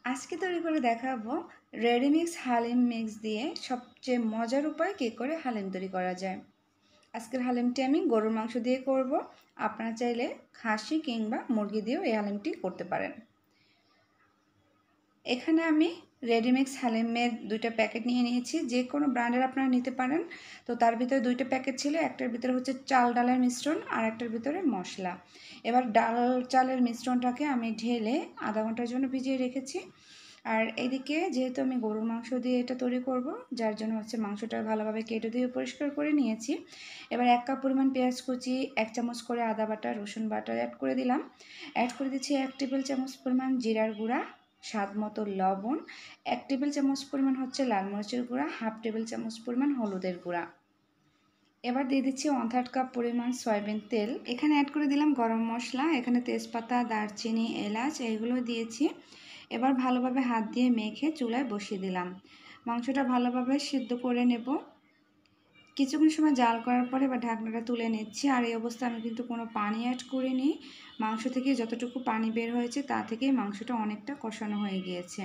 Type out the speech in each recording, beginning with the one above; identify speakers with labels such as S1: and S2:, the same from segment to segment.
S1: আজকে তৈরি করে দেখাবো রেডিমিক্স হালিম মিক্স দিয়ে সবচেয়ে মজার উপায় কী করে হালিম তৈরি করা যায়। আজকের হালিমটি আমি গরুর মাংস দিয়ে করব। আপনারা চাইলে খাসি কিংবা মুরগি দিয়েও এই হালিমটি করতে পারেন। এখানে আমি রেডিমিক্স হালিমের 2টা প্যাকেট নিয়ে নিয়েছি, যে কোনো ব্র্যান্ডের আপনারা নিতে পারেন। তো তার ভিতরে 2টা প্যাকেট ছিল, একটার ভিতরে হচ্ছে চাল ডালের মিশ্রণ আর একটার ভিতরে মশলা। এবার ডাল চালের মিশ্রণটাকে আমি ঢেলে আধা ঘন্টার জন্য ভিজিয়ে রেখেছি। আর এদিকে যেহেতু আমি গরুর মাংস দিয়ে এটা তৈরি করব, যার জন্য হচ্ছে মাংসটা ভালোভাবে কেটে দিয়ে পরিষ্কার করে নিয়েছি। এবার 1 কাপ পরিমাণ পেঁয়াজ কুচি, 1 চামচ করে আদা বাটা, রসুন বাটা অ্যাড করে দিলাম। অ্যাড করে দিচ্ছি 1 টেবিল চামচ পরিমাণ জিরার গুঁড়া, স্বাদ মতো লবণ, 1 টেবিল চামচ পরিমাণ হচ্ছে লাল মরিচের গুঁড়া, হাফ টেবিল চামচ পরিমাণ হলুদের গুঁড়া। এবার দিয়ে দিচ্ছি 1/3 কাপ পরিমাণ সয়াবিন তেল। এখানে অ্যাড করে দিলাম গরম মশলা, এখানে তেজপাতা, দারচিনি, এলাচ এগুলো দিয়েছি। এবার ভালোভাবে হাত দিয়ে মেখে চুলায় বসিয়ে দিলাম। মাংসটা ভালোভাবে সিদ্ধ করে নেব। কিছুক্ষণ সময় জাল করার পরে এবার ঢাকনাটা তুলে নিচ্ছি। আর এই অবস্থায় আমি কিন্তু কোনো পানি অ্যাড করিনি। মাংস থেকে যতটুকু পানি বের হয়েছে তা থেকেই মাংসটা অনেকটা কষানো হয়ে গিয়েছে।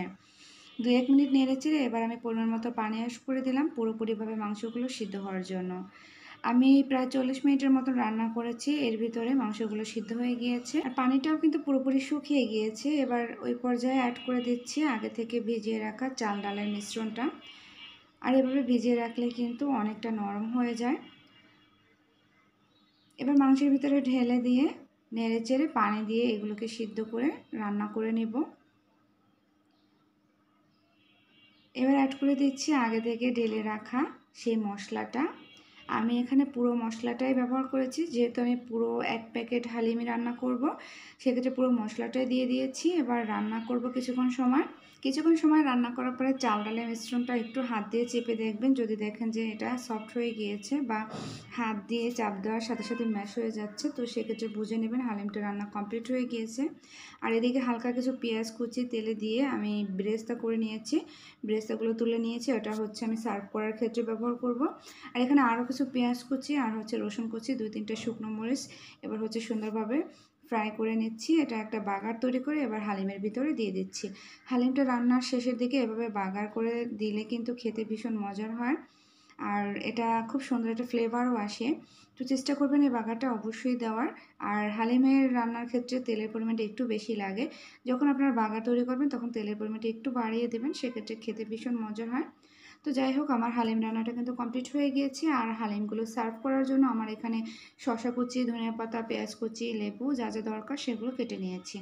S1: 2-1 মিনিট নেড়েচেড়ে এবার আমি পরিমাণ মতো পানি অ্যাড করে দিলাম পুরোপুরিভাবে মাংসগুলো সিদ্ধ হওয়ার জন্য। আমি প্রায় 40 মিনিটের মতো রান্না করেছি, এর ভিতরে মাংসগুলো সিদ্ধ হয়ে গিয়েছে আর পানিটাও কিন্তু পুরোপুরি শুকিয়ে গিয়েছে। এবার ওই পর্যায়ে অ্যাড করে দিচ্ছি আগে থেকে ভিজিয়ে রাখা চাল ডালের মিশ্রণটা। আর এভাবে ভিজিয়ে রাখলে কিন্তু অনেকটা নরম হয়ে যায়। এবার মাংসের ভিতরে ঢেলে দিয়ে নেড়েচেড়ে পানি দিয়ে এগুলোকে সিদ্ধ করে রান্না করে নেব। এবার অ্যাড করে দিচ্ছি আগে থেকে ঢেলে রাখা সেই মশলাটা। আমি এখানে পুরো মশলাটাই ব্যবহার করেছি, যেহেতু আমি পুরো 1 প্যাকেট হালিমি রান্না করব, সেক্ষেত্রে পুরো মশলাটাই দিয়ে দিয়েছি। এবার রান্না করব কিছুক্ষণ সময় রান্না করার পরে চাল ডালের মিশ্রণটা একটু হাত দিয়ে চেপে দেখবেন, যদি দেখেন যে এটা সফট হয়ে গিয়েছে বা হাত দিয়ে চাপ দেওয়ার সাথে সাথে ম্যাশ হয়ে যাচ্ছে, তো সেক্ষেত্রে বুঝে নেবেন হালিমটা রান্না কমপ্লিট হয়ে গিয়েছে। আর এদিকে হালকা কিছু পেঁয়াজ কুচি তেলে দিয়ে আমি ব্রেস্তা করে নিয়েছি, ব্রেস্তাগুলো তুলে নিয়েছি। ওটা হচ্ছে আমি সার্ভ করার ক্ষেত্রে ব্যবহার করব। আর এখানে আরও কিছু পেঁয়াজ কুচি আর হচ্ছে রসুন কুচি, 2-3টা শুকনো মরিচ এবার হচ্ছে সুন্দরভাবে ফ্রাই করে নিচ্ছি। এটা একটা বাগার তৈরি করে এবার হালিমের ভিতরে দিয়ে দিচ্ছি। হালিমটা রান্নার শেষের দিকে এভাবে বাগার করে দিলে কিন্তু খেতে ভীষণ মজার হয়, আর এটা খুব সুন্দর একটা ফ্লেভারও আসে। তো চেষ্টা করবেন এই বাগারটা অবশ্যই দেওয়ার। আর হালিমের রান্নার ক্ষেত্রে তেলের পরিমাণটা একটু বেশি লাগে। যখন আপনারা বাগার তৈরি করবেন তখন তেলের পরিমাণটা একটু বাড়িয়ে দেবেন, সেক্ষেত্রে খেতে ভীষণ মজার হয়। তো যাই হোক, আমার হালিম রান্নাটা কিন্তু কমপ্লিট হয়ে গিয়েছে। আর হালিমগুলো সার্ভ করার জন্য আমার এখানে শসা কুচি, ধনিয়া পাতা, পেঁয়াজ কুচি, লেবু যা যা দরকার সেগুলো কেটে নিয়েছি।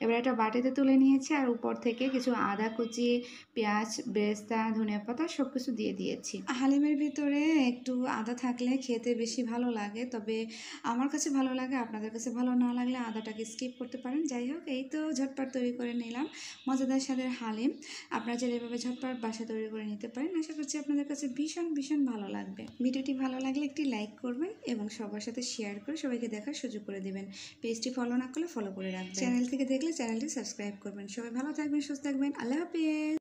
S1: এবার একটা বাটিতে তুলে নিয়েছি আর উপর থেকে কিছু আদা কুচি, পেঁয়াজ, বেরেস্তা, ধনিয়া পাতা সব কিছু দিয়ে দিয়েছি। হালিমের ভিতরে একটু আদা থাকলে খেতে বেশি ভালো লাগে, তবে আমার কাছে ভালো লাগে, আপনাদের কাছে ভালো না লাগলে আদাটাকে স্কিপ করতে পারেন। যাই হোক, এই তো ঝটপট তৈরি করে নিলাম মজাদার স্বাদের হালিম। আপনারা চাইলে এভাবে ঝটপট বাসায় তৈরি করে নিতে পারেন। আশা করছি আপনাদের কাছে ভীষণ ভীষণ ভালো লাগবে। ভিডিওটি ভালো লাগলে একটি লাইক করবেন এবং সবার সাথে শেয়ার করে সবাইকে দেখার সুযোগ করে দেবেন। পেজটি ফলো না করলে ফলো করে রাখবেন। চ্যানেল থেকে দেখলে চ্যানেলটি সাবস্ক্রাইব করবেন। সবাই ভালো থাকবেন, সুস্থ থাকবেন। আল্লাহ হাফেজ।